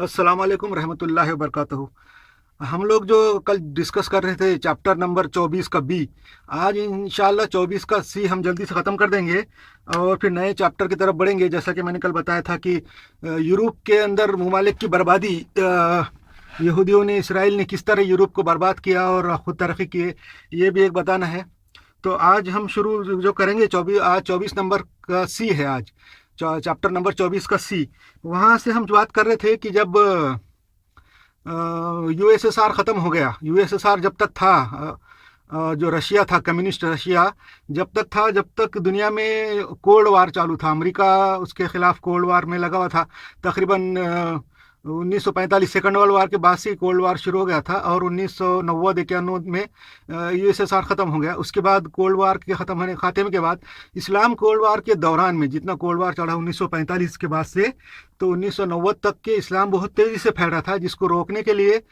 अस्सलाम वालेकुम रहमतुल्लाहि वबरकातुहू। हम लोग जो कल डिस्कस कर रहे थे चैप्टर नंबर 24 का बी, आज इंशाल्लाह 24 का सी हम जल्दी से ख़त्म कर देंगे और फिर नए चैप्टर की तरफ बढ़ेंगे। जैसा कि मैंने कल बताया था कि यूरोप के अंदर ममालिक की बर्बादी, यहूदियों ने, इसराइल ने किस तरह यूरोप को बर्बाद किया और ख़ुद तरक्की किए, ये भी एक बताना है। तो आज हम शुरू जो करेंगे 24 नंबर का सी है। आज चैप्टर नंबर 24 का सी, वहाँ से हम बात कर रहे थे कि जब यूएसएसआर ख़त्म हो गया। यूएसएसआर जब तक था, जो रशिया था, कम्युनिस्ट रशिया जब तक था, जब तक दुनिया में कोल्ड वार चालू था, अमेरिका उसके ख़िलाफ़ कोल्ड वार में लगा हुआ था। तकरीबन 1945 सेकंड वर्ल्ड वार के बाद से कोल्ड वार शुरू हो गया था और 1990 91 में यूएसएसआर ख़त्म हो गया। उसके बाद कोल्ड वार के ख़त्म होने खात्मे के बाद इस्लाम कोल्ड वार के दौरान में जितना कोल्ड वार चढ़ा 1945 के बाद से, तो 1990 तक के इस्लाम बहुत तेज़ी से फैल रहा था, जिसको रोकने के लिए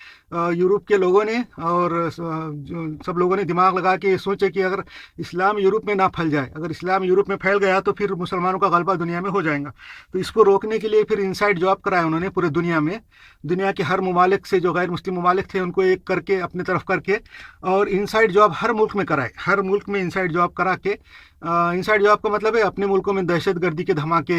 यूरोप के लोगों ने और सब लोगों ने दिमाग लगा के सोचे कि अगर इस्लाम यूरोप में ना फैल जाए, अगर इस्लाम यूरोप में फैल गया तो फिर मुसलमानों का गलबा दुनिया में हो जाएगा। तो इसको रोकने के लिए फिर इनसाइड जॉब कराया उन्होंने पूरे दुनिया में। दुनिया के हर ममालिक से जो गैर मुस्लिम ममालिक थे उनको एक करके अपनी तरफ करके और इनसाइड जॉब हर मुल्क में कराए, हर मुल्क में इनसाइड जॉब करा के। इनसाइड जॉब का मतलब है अपने मुल्कों में दहशतगर्दी के धमाके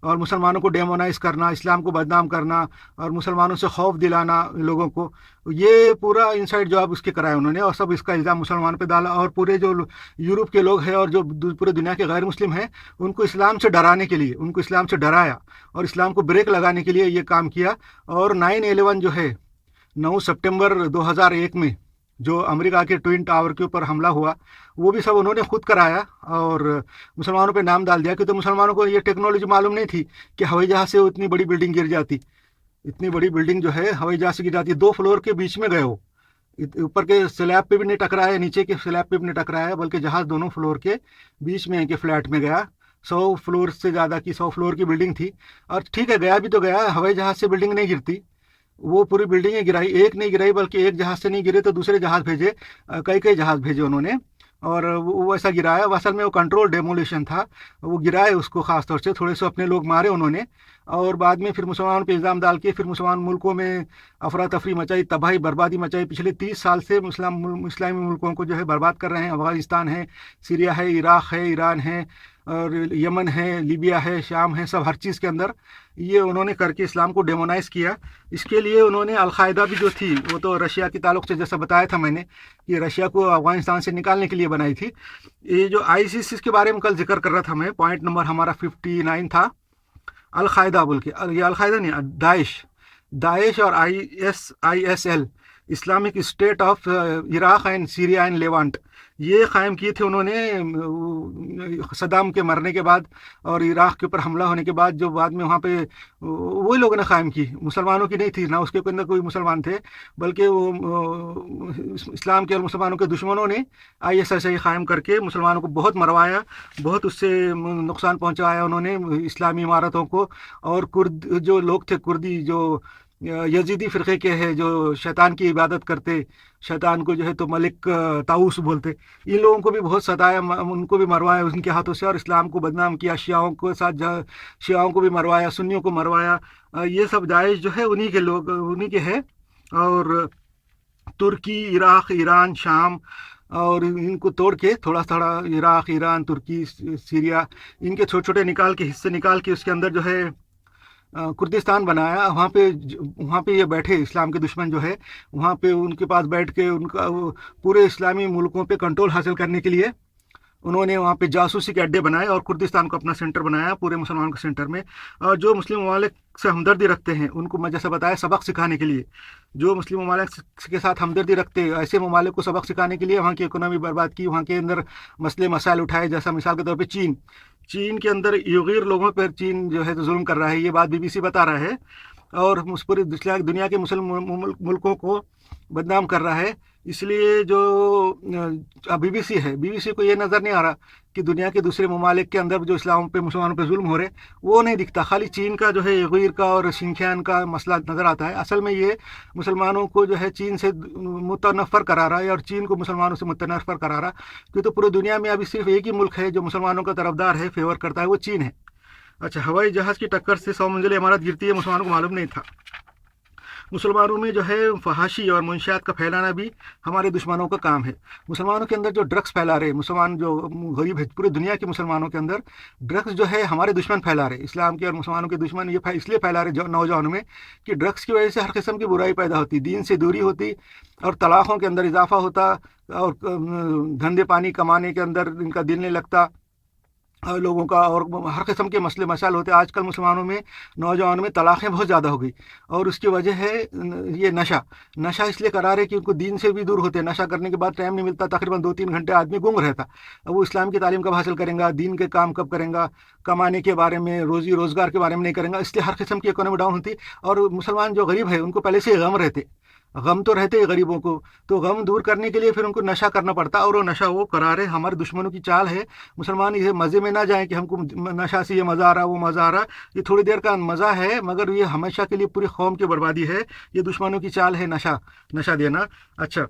और मुसलमानों को डेमोनाइज करना, इस्लाम को बदनाम करना और मुसलमानों से खौफ दिलाना लोगों को, ये पूरा इनसाइड जॉब उसके कराया उन्होंने और सब इसका इल्ज़ाम मुसलमान पे डाला। और पूरे जो यूरोप के लोग हैं और जो पूरे दुनिया के गैर मुस्लिम हैं, उनको इस्लाम से डराने के लिए, उनको इस्लाम से डराया और इस्लाम को ब्रेक लगाने के लिए ये काम किया। और 9/11 जो है, 9 सितंबर 2001 में जो अमेरिका के ट्विन टावर के ऊपर हमला हुआ, वो भी सब उन्होंने खुद कराया और मुसलमानों पे नाम डाल दिया कि तो मुसलमानों को ये टेक्नोलॉजी मालूम नहीं थी कि हवाई जहाज़ से इतनी बड़ी बिल्डिंग गिर जाती। इतनी बड़ी बिल्डिंग जो है हवाई जहाज़ से गिर जाती, 2 फ्लोर के बीच में गए वो, ऊपर के स्लैब पे भी नहीं टकराया, नीचे के स्लैब पे भी नहीं टकराया, बल्कि जहाज़ दोनों फ्लोर के बीच में के फ्लैट में गया। 100 फ्लोर से ज़्यादा की 100 फ्लोर की बिल्डिंग थी। और ठीक है, गया भी तो गया, हवाई जहाज़ से बिल्डिंग नहीं गिरती, वो पूरी बिल्डिंगें गिराई। एक नहीं गिराई बल्कि एक जहाज़ से नहीं गिरे तो दूसरे जहाज़ भेजे, कई कई जहाज़ भेजे उन्होंने और वो वैसा गिराया। असल में वो कंट्रोल डेमोलिशन था, वो गिराए उसको ख़ास तौर से, थोड़े से अपने लोग मारे उन्होंने और बाद में फिर मुसलमानों पे इल्ज़ाम डाल के फिर मुसलमान मुल्कों में अफरा तफरी मचाई, तबाही बर्बादी मचाई। पिछले 30 साल से इस्लामी मुल्कों को जो है बर्बाद कर रहे हैं। अफ़गानिस्तान है, सीरिया है, इराक़ है, ईरान है और यमन है, लीबिया है, शाम है, सब हर चीज़ के अंदर ये उन्होंने करके इस्लाम को डेमोनाइज़ किया। इसके लिए उन्होंने अलकायदा भी जो थी वो तो रशिया के ताल्लुक़ से, जैसा बताया था मैंने कि रशिया को अफ़गानिस्तान से निकालने के लिए बनाई थी। ये जो ISIS के बारे में कल जिक्र कर रहा था मैं, पॉइंट नंबर हमारा 59 था। अलकायदा बोल के, ये अलकायदा नहीं, दाइश और ISIL, Islamic state of Iraq and Syria and Levant, ये क़ायम किए थे उन्होंने सदाम के मरने के बाद और इराक़ के ऊपर हमला होने के बाद, जो बाद में वहाँ पे वही लोगों ने क़ायम की, मुसलमानों की नहीं थी, ना उसके अंदर कोई मुसलमान थे, बल्कि वो इस्लाम के और मुसलमानों के दुश्मनों ने ISIS क़ायम करके मुसलमानों को बहुत मरवाया, बहुत उससे नुकसान पहुँचाया उन्होंने इस्लामी इमारतों को। और कुर्द जो लोग थे, कुर्दी जो यजीदी फ़िरक़े के हैं, जो शैतान की इबादत करते, शैतान को जो है तो मलिक ताऊस बोलते, इन लोगों को भी बहुत सताया, उनको भी मरवाया उनके हाथों से और इस्लाम को बदनाम किया। शियाओं को साथ शियाओं को भी मरवाया, सुन्नियों को मरवाया। ये सब दाइश जो है उन्हीं के लोग, उन्हीं के हैं। और तुर्की, इराक़, ईरान, शाम और इनको तोड़ के थोड़ा थोड़ा इराक़, ईरान, तुर्की, सीरिया, इनके छोटे छोटे निकाल के, हिस्से निकाल के उसके अंदर जो है कुर्दिस्तान बनाया। वहाँ पे ये बैठे इस्लाम के दुश्मन जो है, वहाँ पे उनके पास बैठ के उनका पूरे इस्लामी मुल्कों पे कंट्रोल हासिल करने के लिए उन्होंने वहाँ पे जासूसी के अड्डे बनाए और कुर्दिस्तान को अपना सेंटर बनाया पूरे मुसलमानों के सेंटर में। और जो मुस्लिम ममालिक से हमदर्दी रखते हैं उनको, मैं जैसा बताया, सबक सिखाने के लिए, जो मुस्लिम ममालिक के साथ हमदर्दी रखते हैं ऐसे ममालिक को सबक सिखाने के लिए वहाँ की इकोनॉमी बर्बाद की, वहाँ के अंदर मसले मसाइल उठाए। जैसा मिसाल के तौर पर चीन के अंदर युगीर लोगों पर चीन जो है तो जुल्म कर रहा है, ये बात BBC बता रहा है और उस पूरी दुनिया के मुस्लिम मुल्कों को बदनाम कर रहा है। इसलिए जो BBC को ये नज़र नहीं आ रहा कि दुनिया के दूसरे ममालिक के अंदर जो इस्लाम पे, मुसलमानों पे जुल्म हो रहे, वो नहीं दिखता। खाली चीन का जो है युगीर का और शिनजियांग का मसला नज़र आता है। असल में ये मुसलमानों को जो है चीन से मुतनफ़र करा रहा है और चीन को मुसलमानों से मुतनफ़र करा रहा, क्योंकि तो पूरी दुनिया में अभी सिर्फ एक ही मुल्क है जो मुसलमानों का तरफदार है, फेवर करता है, वो चीन है। अच्छा, हवाई जहाज़ की टक्कर से 100 मंजिला इमारत गिरती है, मुसलमानों को मालूम नहीं था। مسلمانوں میں جو ہے فحاشی اور منشیات کا پھیلانا بھی ہمارے دشمنوں کا کام ہے۔ مسلمانوں کے اندر جو ڈرگس پھیلا رہے، مسلمان جو غریب ہے پورے دنیا کے مسلمانوں کے اندر ڈرگس جو ہے ہمارے دشمن پھیلا رہے، اسلام کے اور مسلمانوں کے دشمن یہ اس لیے پھیلا رہے نوجوانوں میں کہ ڈرگس کی وجہ سے ہر قسم کی برائی پیدا ہوتی، دین سے دوری ہوتی اور طلاقوں کے اندر اضافہ ہوتا اور دھندے پانی کمانے کے اندر ان کا دل نہیں لگتا لوگوں کا، اور ہر قسم کے مسئلے مسائل ہوتے۔ آج کل مسلمانوں میں نوجوانوں میں طلاقیں بہت زیادہ ہو گئی، اور اس کی وجہ ہے یہ نشہ اس لیے کرا رہے کہ ان کو دین سے بھی دور ہوتے، نشہ کرنے کے بعد ٹائم نہیں ملتا، تقریباً 2-3 گھنٹے آدمی گنگ رہتا۔ اب وہ اسلام کی تعلیم کب حاصل کریں گا، دین کے کام کب کریں گا، کمانے کے بارے میں، روزی روزگار کے بارے میں نہیں کریں گا، اس لیے ہر قسم کی اکانومی ڈاؤن ہوتی۔ اور مسلمان جو غریب ہے ان کو پہلے سے غم تو رہتے ہیں غریبوں کو، تو غم دور کرنے کے لیے پھر ان کو نشہ کرنا پڑتا، اور وہ نشہ وہ کرا رہے ہمارے دشمنوں کی چال ہے۔ مسلمان یہ مزے میں نہ جائیں کہ ہم کو نشہ سے یہ مزہ آ رہا وہ مزہ آ رہا، یہ تھوڑی دیر کا مزہ ہے مگر یہ ہمیشہ کے لیے پوری قوم کی بربادی ہے۔ یہ دشمنوں کی چال ہے نشہ دینا۔ اچھا،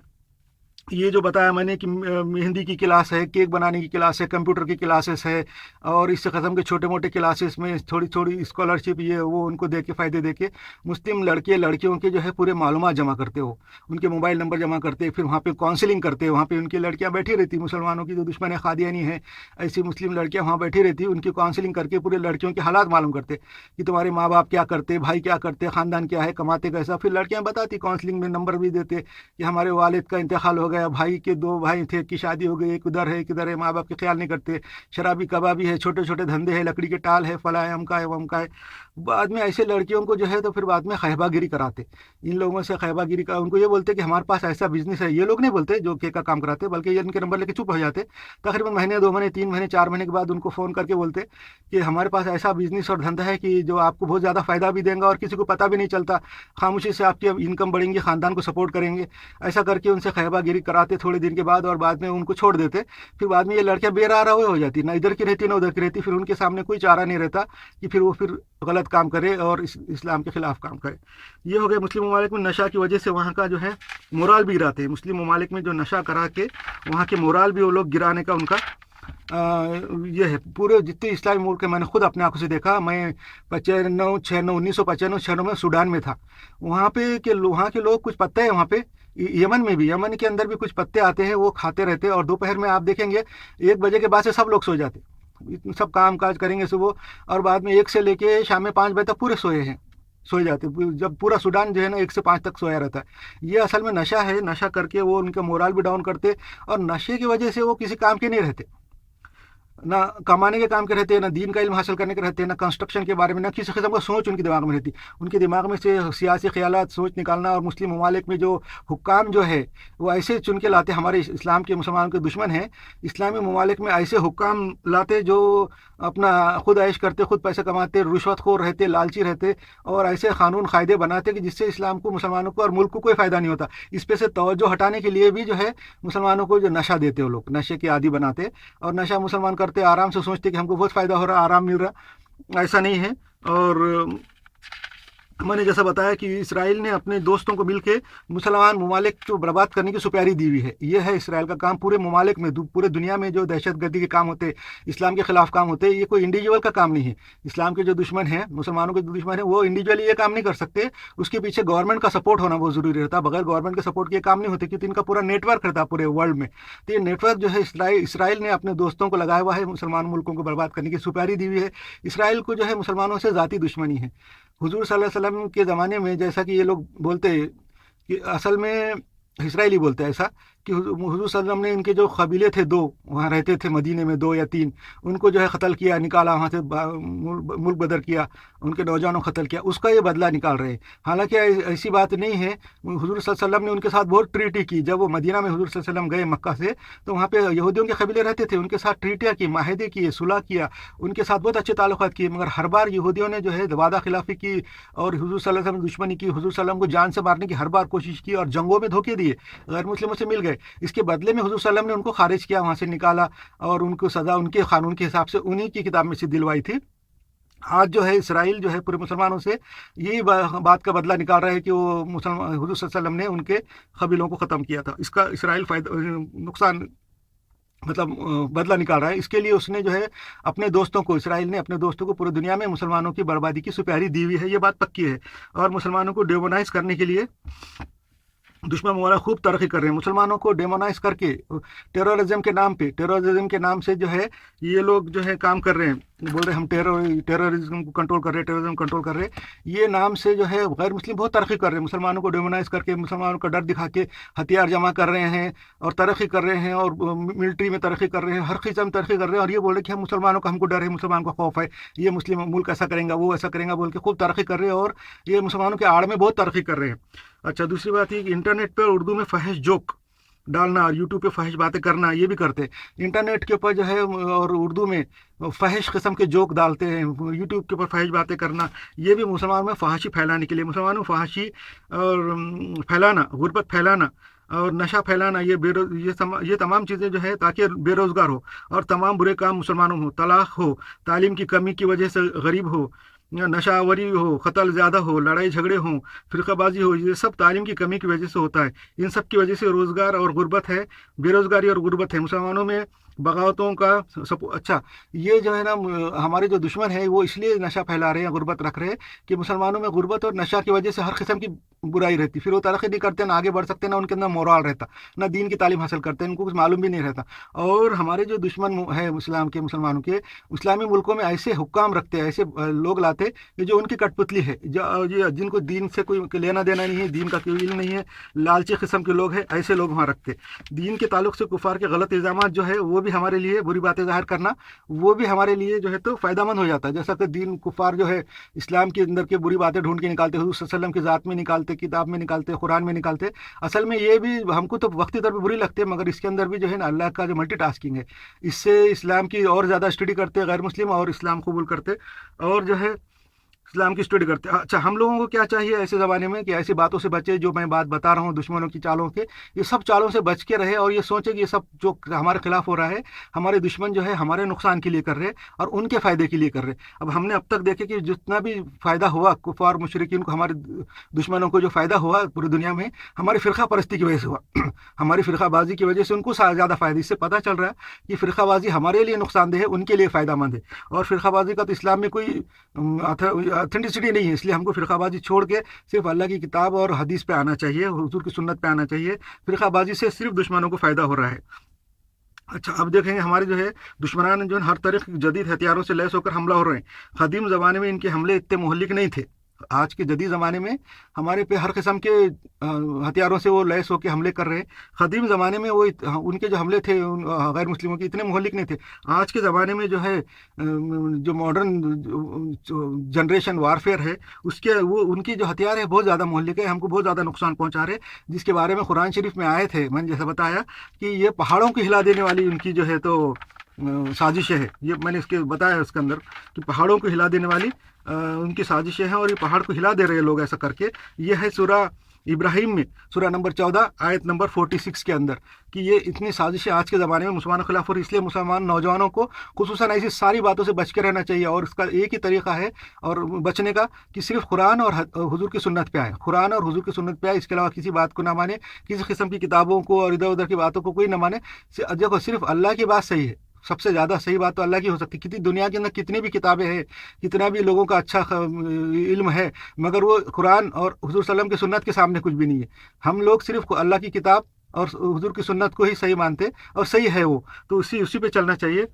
یہ جو بتایا میں نے کہ مہندی کی کلاس ہے، کیک بنانے کی کلاس ہے، کمپیوٹر کی کلاسز ہے، اور اس سے قسم کے چھوٹے موٹے کلاسز میں تھوڑی اسکالرشپ یہ وہ ان کو دے کے فائدے دے کے مسلم لڑکیوں کے جو ہے پورے معلومات جمع کرتے ہو، ان کے موبائل نمبر جمع کرتے، پھر وہاں پہ کاؤنسلنگ کرتے، وہاں پہ ان کی لڑکیاں بیٹھی رہتی، مسلمانوں کی جو دشمن قادیانی ہیں ایسی مسلم لڑکیاں وہاں بیٹھی رہتی، ان کی کاؤنسلنگ کر کے پورے لڑکیوں کے حالات معلوم کرتے کہ تمہارے ماں باپ کیا کرتے، بھائی کیا کرتے، خاندان کیا ہے، کماتے کیسا۔ پھر لڑکیاں بتاتی، کاؤنسلنگ میں نمبر بھی دیتے کہ ہمارے والد کا انتقال ہو گیا، بھائی کے 2 بھائی تھے کی شادی ہو گئی، ایک ادھر ہے، ماں باپ کے خیال نہیں کرتے، شرابی کبابی ہے، چھوٹے چھوٹے دھندے ہیں، لکڑی کے ٹال ہے، فلاں ہے، ہم کا ہے، وہ ہم کا ہے۔ بعد میں ایسے لڑکیوں کو جو ہے تو پھر بعد میں خیبہ گیری کراتے، ان لوگوں سے خیبہ گیری کا ان کو یہ بولتے کہ ہمارے پاس ایسا بزنس ہے، یہ لوگ نہیں بولتے جو کا کام کراتے، بلکہ یہ ان کے نمبر لے کے چپ ہو جاتے، تقریباً مہینے 2 مہینے 3 مہینے 4 مہینے کے بعد ان کو فون کر کے بولتے کہ ہمارے پاس ایسا بزنس اور دھندا ہے کہ جو آپ کو بہت زیادہ فائدہ بھی دیں گا اور کسی کو پتہ بھی نہیں چلتا، خاموشی سے آپ کی انکم بڑھیں گی، خاندان کو سپورٹ کریں گے۔ ایسا کر کے ان سے خیبہ گیری کراتے تھوڑے دن کے بعد، اور بعد میں ان کو چھوڑ دیتے۔ پھر بعد میں یہ لڑکیاں بے راہ ہو جاتی، نہ ادھر کی رہتی نہ ادھر کی رہتی، پھر ان کے سامنے کوئی چارہ نہیں رہتا کہ پھر وہ غلط کام کرے اور اسلام کے خلاف کام کرے۔ یہ ہو گئے مسلم ممالک میں نشہ کی وجہ سے وہاں کا جو ہے مورال بھی گراتے ہیں، مسلم ممالک میں جو نشہ کرا کے وہاں کے مورال بھی وہ لوگ گرانے کا ان کا یہ ہے۔ پورے جتنے اسلامی ملک میں نے خود اپنے آنکھوں سے دیکھا، میں 1995 میں سوڈان میں تھا، وہاں کے لوگ کچھ پتے ہیں وہاں پہ، یمن کے اندر بھی کچھ پتے آتے ہیں، وہ کھاتے رہتے، اور دوپہر میں آپ دیکھیں گے 1 بجے کے بعد سے سب لوگ سو جاتے، سب کام کاج کریں گے صبح، اور بعد میں 1 سے لے کے شام میں 5 بجے تک پورے سوئے جاتے، جب پورا سوڈان جو ہے نا 1 سے 5 تک سویا رہتا ہے۔ یہ اصل میں نشہ ہے، نشہ کر کے وہ ان کا مورال بھی ڈاؤن کرتے، اور نشے کی وجہ سے وہ کسی کام کے نہیں رہتے، نہ کمانے کے کام کے رہتے ہیں، نہ دین کا علم حاصل کرنے کے رہتے ہیں، نہ کنسٹرکشن کے بارے میں، نہ کسی قسم کا سوچ ان کے دماغ میں رہتی۔ ان کے دماغ میں سے سیاسی خیالات سوچ نکالنا، اور مسلم ممالک میں جو حکام جو ہے وہ ایسے چن کے لاتے، ہمارے اسلام کے مسلمانوں کے دشمن ہیں، اسلامی ممالک میں ایسے حکام لاتے جو اپنا خود عیش کرتے، خود پیسے کماتے، رشوت خور رہتے، لالچی رہتے، اور ایسے قانون قاعدے بناتے کہ جس سے اسلام کو، مسلمانوں کو اور ملک کو کوئی فائدہ نہیں ہوتا۔ اس پہ سے توجہ ہٹانے کے لیے بھی جو ہے مسلمانوں کو جو نشہ دیتے، وہ لوگ نشے کے عادی بناتے، اور نشہ مسلمان کرتے آرام سے، سوچتے کہ ہم کو بہت فائدہ ہو رہا، آرام مل رہا، ایسا نہیں ہے۔ اور میں نے جیسا بتایا کہ اسرائیل نے اپنے دوستوں کو مل کے مسلمان ممالک کو برباد کرنے کی سپیری دی ہوئی ہے۔ یہ ہے اسرائیل کا کام، پورے ممالک میں، پورے دنیا میں جو دہشت گردی کے کام ہوتے، اسلام کے خلاف کام ہوتے، یہ کوئی انڈیویجول کا کام نہیں ہے۔ اسلام کے جو دشمن ہیں، مسلمانوں کے جو دشمن ہیں، وہ انڈیویجولی یہ کام نہیں کر سکتے، اس کے پیچھے گورنمنٹ کا سپورٹ ہونا بہت ضروری رہتا، بغیر گورنمنٹ کے سپورٹ کے کام نہیں ہوتے، کیونکہ ان کا پورا نیٹ ورک رہتا پورے ورلڈ میں۔ تو یہ نیٹ ورک جو ہے اسرائیل نے اپنے دوستوں کو لگایا ہوا ہے، مسلمان ملکوں کو برباد کرنے کی سپیری دی ہوئی ہے۔ اسرائیل کو جو ہے مسلمانوں سے ذاتی دشمنی ہے۔ حضور صلی اللہ علیہ وسلم کے زمانے میں، جیسا کہ یہ لوگ بولتے کہ اصل میں اسرائیلی بولتے ہیں ایسا کہ حضور صلی اللہ علیہ وسلم نے ان کے جو قبیلے تھے 2 وہاں رہتے تھے مدینے میں 2 یا 3، ان کو جو ہے قتل کیا، نکالا وہاں سے، ملک بدر کیا، ان کے نوجوانوں کو قتل کیا، اس کا یہ بدلہ نکال رہے ہیں۔ حالانکہ ایسی بات نہیں ہے، حضور صلی اللہ علیہ وسلم نے ان کے ساتھ بہت ٹریٹی کی۔ جب وہ مدینہ میں حضور صلی اللہ علیہ وسلم گئے مکہ سے، تو وہاں پہ یہودیوں کے قبیلے رہتے تھے، ان کے ساتھ ٹریٹیاں کی، معاہدے کیے، صلح کیا، ان کے ساتھ بہت اچھے تعلقات کیے، مگر ہر بار یہودیوں نے جو ہے وعدہ خلافی کی اور حضور صلی اللہ علیہ وسلم دشمنی کی، حضور صلی اللہ علیہ وسلم کو جان سے مارنے کی ہر بار کوشش کی، اور جنگوں میں دھوکے دیے، غیر مسلموں سے مل گئے۔ اس کے بدلے میں حضور صلی اللہ علیہ وسلم نے ان کو خارج کیا، وہاں سے نکالا، اور ان کو سزا ان کے قانون کے حساب سے انہی کی کتاب میں سے دلوائی تھی۔ آج جو ہے اسرائیل جو ہے پورے مسلمانوں سے یہی بات کا بدلہ نکال رہا ہے کہ وہ حضور صلی اللہ علیہ وسلم نے ان کے قبیلوں کو ختم کیا تھا، اس کا اسرائیل نقصان मतलब बदला निकाल रहा है। इसके लिए उसने जो है अपने दोस्तों को, इसराइल ने अपने दोस्तों को पूरी दुनिया में मुसलमानों की बर्बादी की सुपारी दी हुई है, ये बात पक्की है। और मुसलमानों को डेमोनाइज करने के लिए दुश्मन मौला खूब तरक्की कर रहे हैं। मुसलमानों को डेमोनाइज करके टेररिज्म के नाम से जो है ये लोग जो है काम कर रहे हैं, बोल रहे हैं हम टेररिज्म को कंट्रोल कर रहे हैं, टेररिज्म कंट्रोल कर रहे हैं। ये नाम से जो है गैर मुस्लिम बहुत तरक्की कर रहे हैं। मुसलमानों को डेमोनाइज करके, मुसलमानों का डर दिखा के हथियार जमा कर रहे हैं और तरक्की कर रहे हैं, और मिलिट्री में तरक्की कर रहे हैं, हर किस्म तरक्की कर रहे हैं। और ये बोल रहे हैं कि हम मुसलमानों का, हमको डर है, मुसलमान को खौफ है, ये मुस्लिम मुल्क ऐसा करेंगे, वो ऐसा करेंगे, बोल के खूब तरक्की कर रहे हैं। और ये मुसलमानों के आड़ में बहुत तरक्की कर रहे हैं। अच्छा, दूसरी बात ये कि इंटरनेट पर उर्दू में फहश जोक डालना और यूट्यूब पे फहश बातें करना, ये भी करते हैं। इंटरनेट के ऊपर जो है और उर्दू में फहश किस्म के जोक डालते हैं, यूट्यूब के ऊपर फहश बातें करना, ये भी मुसलमानों में फहाशी फैलाने के लिए, मुसलमानों में फहाशी और फैलाना, गुर्बत फैलाना और नशा फैलाना, ये तमाम चीज़ें जो है ताकि बेरोज़गार हो और तमाम बुरे काम मुसलमानों में हो, तलाक हो, तालीम की कमी की वजह से गरीब हो, नशावरी हो, कत्ल ज़्यादा हो, लड़ाई झगड़े हों, फिरकाबाजी हो, ये सब तालीम की कमी की वजह से होता है। इन सब की वजह से रोज़गार और गुर्बत है, बेरोज़गारी और गुर्बत है मुसलमानों में, बगावतों का अच्छा, ये जो है ना हमारे जो दुश्मन है वो इसलिए नशा फैला रहे हैं, गुर्बत रख रहे हैं कि मुसलमानों में गुर्बत और नशा की वजह से हर किस्म की बुराई रहती, फिर वो तरक्की नहीं करते, ना आगे बढ़ सकते, ना उनके अंदर मोरल रहता, ना दीन की तालीम हासिल करते हैं, उनको कुछ मालूम भी नहीं रहता। और हमारे जो दुश्मन है इस्लाम के, मुसलमानों के, इस्लामी मुल्कों में ऐसे हुक्काम रखते हैं, ऐसे लोग लाते कि जो उनकी कठपुतली है, जिनको दीन से कोई लेना देना नहीं है, दीन का कोई इल्म नहीं है, लालची किस्म के लोग हैं, ऐसे लोग वहाँ रखते। दीन के ताल्लुक से कुफार के गलत इल्ज़ामात जो है वो भी हमारे लिए, बुरी बातें ज़ाहिर करना वो भी हमारे लिए जो है तो फ़ायदेमंद हो जाता है। जैसा कि दीन कुफार जो है इस्लाम के अंदर के बुरी बातें ढूंढ के निकालते, हुज़ूर सल्लल्लाहु अलैहि वसल्लम की ज़ात में निकालते, किताब में निकालते, कुरान में निकालते। असल में ये भी हमको तो वक्ती तौर पर बुरी लगती है, मगर इसके अंदर भी जो है ना अल्लाह का जो मल्टीटास्किंग है, इससे इस्लाम की और ज़्यादा स्टडी करते गैर मुस्लिम और इस्लाम कबूल करते और जो है इस्लाम की स्टडी करते हैं। अच्छा, हम लोगों को क्या चाहिए ऐसे ज़माने में कि ऐसी बातों से बचे, जो मैं बात बता रहा हूँ दुश्मनों की चालों के, ये सब चालों से बच के रहे और ये सोचे कि ये सब जो हमारे खिलाफ हो रहा है, हमारे दुश्मन जो है हमारे नुकसान के लिए कर रहे और उनके फ़ायदे के लिए कर रहे। अब हमने अब तक देखे कि जितना भी फ़ायदा हुआ कुफार मुशरिकीन को, हमारे दुश्मनों को जो फ़ायदा हुआ पूरी दुनिया में, हमारी फ़िरका परस्ती की वजह से हुआ हमारी फ़िरकाबाजी की वजह से उनको ज़्यादा फ़ायदा। इससे पता चल रहा है कि फ़िरकाबाजी हमारे लिए नुकसानदेह है, उनके लिए फ़ायदेमंद है। और फ़िरकाबाजी का तो इस्लाम में कोई ऑथेंटिसिटी नहीं है, इसलिए हमको फ़िरकाबाजी छोड़ के सिर्फ अल्लाह की किताब और हदीस पे आना चाहिए, हुजूर की सुन्नत पे आना चाहिए। फ़िरकाबाजी से सिर्फ दुश्मनों को फ़ायदा हो रहा है। अच्छा, अब देखेंगे हमारे जो है दुश्मनान जो है हर तरह के जदीद हथियारों से लैस होकर हमला हो रहे हैं। कदीम ज़माने में इनके हमले इतने मुहल्लिक नहीं थे, आज के जदीद ज़माने में हमारे पे हर किस्म के हथियारों से वो लैस होकर हमले कर रहे हैं। कदीम ज़माने में वो उनके जो हमले थे गैर मुस्लिमों के इतने मुहल्लिक नहीं थे। आज के ज़माने में जो है जो मॉडर्न जनरेशन वारफेयर है, उसके वो उनकी जो हथियार है बहुत ज़्यादा मुहल्लिक है, हमको बहुत ज़्यादा नुकसान पहुँचा रहे, जिसके बारे में कुरान शरीफ में आए थे। मैंने जैसे बताया कि ये पहाड़ों को हिला देने वाली उनकी जो है तो साजिशें है, ये मैंने इसके बताया उसके अंदर कि पहाड़ों को हिला देने वाली उनकी साजिशें हैं और ये पहाड़ को हिला दे रहे हैं लोग ऐसा करके। ये है सूरह इब्राहिम में, सूरह नंबर 14 आयत नंबर 46 के अंदर, कि ये इतनी साजिशें आज के ज़माने में मुसलमानों के खिलाफ हो रही। इसलिए मुसलमान नौजवानों को खुसूसन ऐसी सारी बातों से बच के रहना चाहिए और इसका एक ही तरीका है और बचने का कि सिर्फ कुरान और हुजूर की सुन्नत पे आए, कुरान और हुजूर की सुन्नत पे आए, इसके अलावा किसी बात को ना माने, किसी किस्म की किताबों को और इधर उधर की बातों को कोई ना माने। देखो, सिर्फ अल्लाह की बात सही है, सबसे ज़्यादा सही बात तो अल्लाह की हो सकती है। कितनी दुनिया के अंदर कितनी भी किताबें हैं, कितना भी लोगों का अच्छा इल्म है, मगर वो कुरान और हुजूर सल्लम की सुन्नत के सामने कुछ भी नहीं है। हम लोग सिर्फ अल्लाह की किताब और हुजूर की सुन्नत को ही सही मानते और सही है वो, तो उसी पे चलना चाहिए।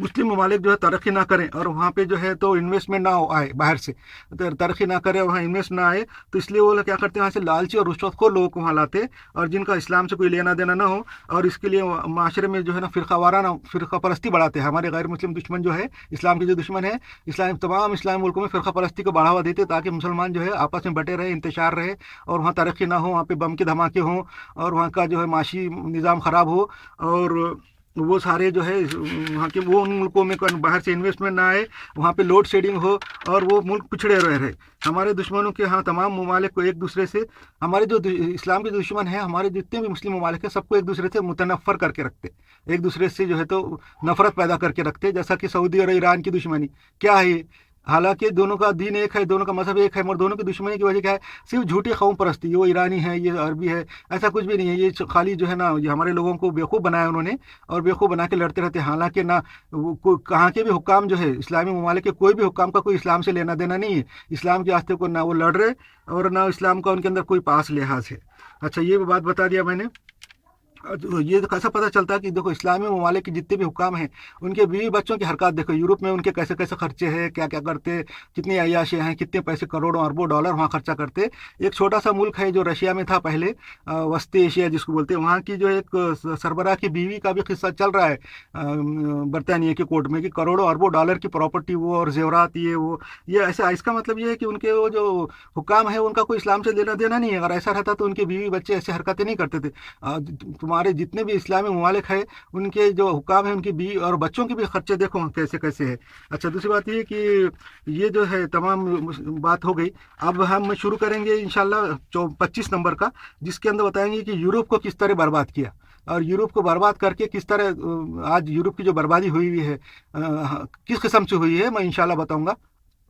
मुस्लिम ममालिक जो है तरक्की ना करें और वहाँ पे जो है तो इन्वेस्टमेंट ना आए, बाहर से तरक्की ना करे, वहाँ इन्वेस्ट ना आए, तो इसलिए वो लोग क्या करते हैं, वहाँ से लालची और रुश्वतखोर लोगों को वहाँ लाते और जिनका इस्लाम से कोई लेना देना ना हो, और इसके लिए माशरे में जो है ना फ़िरका परस्ती बढ़ाते हैं। हमारे गैर मुस्लिम दुश्मन जो है, इस्लाम के जो दुश्मन है, तमाम इस्लामी मुल्कों में फ़िरका परस्ती को बढ़ावा देते ताकि मुसलमान जो है आपस में बटे रहे, इंतशार रहे और वहाँ तरक्की ना हो, वहाँ पर बम के धमाके हों और वहाँ का जो है माशी निज़ाम ख़राब हो और वो सारे जो है वहाँ के वो उन मुल्कों में बाहर से इन्वेस्टमेंट ना आए, वहाँ पे लोड शेडिंग हो और वो मुल्क पिछड़े रहे। हमारे दुश्मनों के यहाँ तमाम ममालिक को एक दूसरे से, हमारे जो इस्लाम के दुश्मन हैं, हमारे जितने भी मुस्लिम ममालिक हैं, सबको एक दूसरे से मुतनफ़र करके रखते, एक दूसरे से जो है तो नफ़रत पैदा करके रखते। जैसा कि सऊदी और ईरान की दुश्मनी क्या है, हालांकि दोनों का दीन एक है, दोनों का मजहब एक है, मगर दोनों की दुश्मनी की वजह क्या है? सिर्फ झूठी कौम परस्ती। ये वो ईरानी है, ये अरबी है, ऐसा कुछ भी नहीं है। ये खाली जो है ना, ये हमारे लोगों को बेवकूफ़ बनाया उन्होंने, और बेवकूफ़ बना के लड़ते रहते हैं। हालांकि ना कहाँ के भी हुक्काम जो है, इस्लामी ममालिक के कोई भी हुक्काम का कोई इस्लाम से लेना देना नहीं है। इस्लाम के रास्ते को ना वो लड़ रहे, और ना इस्लाम का उनके अंदर कोई पास लिहाज है। अच्छा, ये बात बता दिया मैंने। तो ये कैसा पता चलता है कि देखो, इस्लामी ममालिक के जितने भी हुक्काम हैं, उनके बीवी बच्चों की हरकत देखो। यूरोप में उनके कैसे कैसे खर्चे हैं, क्या क्या करते, कितनी अय्याशी हैं, कितने पैसे, करोड़ों अरबों डॉलर वहाँ खर्चा करते। एक छोटा सा मुल्क है जो रशिया में था पहले, वस्ती एशिया जिसको बोलते हैं, वहाँ की जो एक सरबराह की बीवी का भी किस्सा चल रहा है बरतानिया के कोर्ट में, कि करोड़ों अरबों डॉलर की प्रॉपर्टी वो, और जेवरात ये वो। ये ऐसा, इसका मतलब ये है कि उनके वो जो हुक्काम है, उनका कोई इस्लाम से लेना देना नहीं है। अगर ऐसा रहता तो उनके बीवी बच्चे ऐसे हरकतें नहीं करते थे। तुम्हारे जितने भी इस्लामी ममालिक है, उनके जो हुक्काम है, उनकी बीवी और बच्चों के भी खर्चे देखो कैसे कैसे है। अच्छा, दूसरी बात ये कि ये जो है तमाम बात हो गई। अब हम शुरू करेंगे इंशाल्लाह 25 नंबर का, जिसके अंदर बताएंगे कि यूरोप को किस तरह बर्बाद किया, और यूरोप को बर्बाद करके किस तरह आज यूरोप की जो बर्बादी हुई हुई है किस किस्म से हुई है, मैं इंशाल्लाह बताऊंगा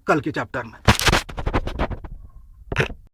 कल के चैप्टर में।